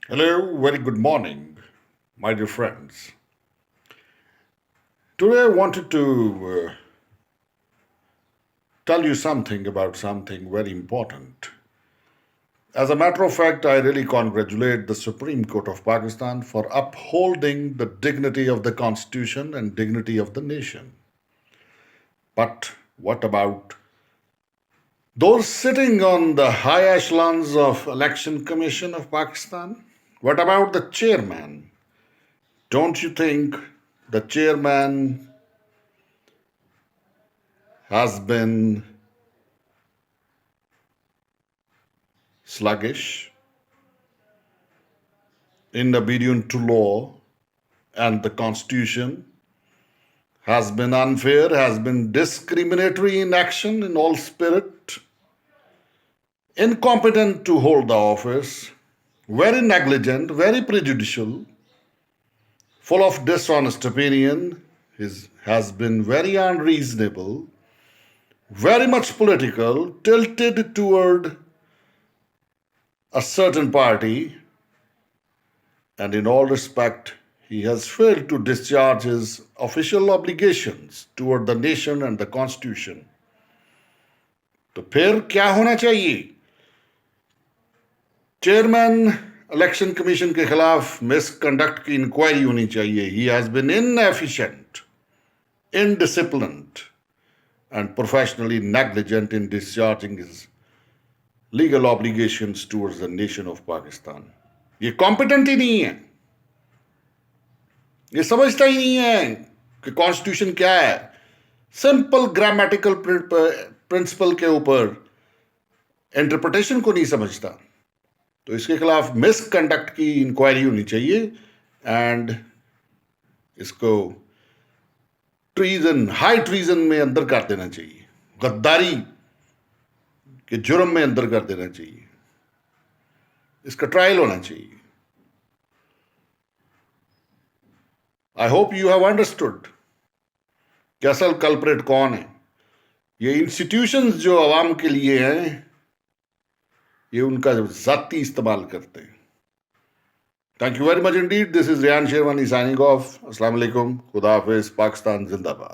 Hello, very good morning, my dear friends. Today I wanted to tell you something about something very important. As a matter of fact, I really congratulate the Supreme Court of Pakistan for upholding the dignity of the Constitution and dignity of the nation. But what about those sitting on the high echelons of Election Commission of Pakistan? What about the chairman? Don't you think the chairman has been sluggish, inobedient to law and the Constitution, has been unfair, has been discriminatory in action in all spirit, incompetent to hold the office, very negligent, very prejudicial, full of dishonest opinion, has been very unreasonable, very much political, tilted toward a certain party, and in all respect, he has failed to discharge his official obligations toward the nation and the Constitution. तो फिर क्या होना चाहिए? Chairman election commission के खिलाफ misconduct की inquiry होनी चाहिए. He has been inefficient, indisciplined, and professionally negligent in discharging his legal obligations towards the nation of Pakistan. ये कॉम्पिटेंट ही नहीं है, ये समझता ही नहीं है कि कॉन्स्टिट्यूशन क्या है. सिंपल ग्रामेटिकल प्रिंसिपल के ऊपर इंटरप्रिटेशन को नहीं समझता. तो इसके खिलाफ मिसकंडक्ट की इंक्वायरी होनी चाहिए एंड इसको ट्रीजन, हाई ट्रीजन में अंदर कर देना चाहिए, गद्दारी के जुर्म में अंदर कर देना चाहिए. इसका ट्रायल होना चाहिए. I hope you have understood कि असल कल्प्रेट कौन है. ये इंस्टीट्यूशंस जो आवाम के लिए हैं, ये उनका जाती इस्तेमाल करते हैं. Thank you very much Indeed. This is Rehan sherwani signing off. अस्सलाम वालेकुम. खुदा हाफिज. पाकिस्तान जिंदाबाद.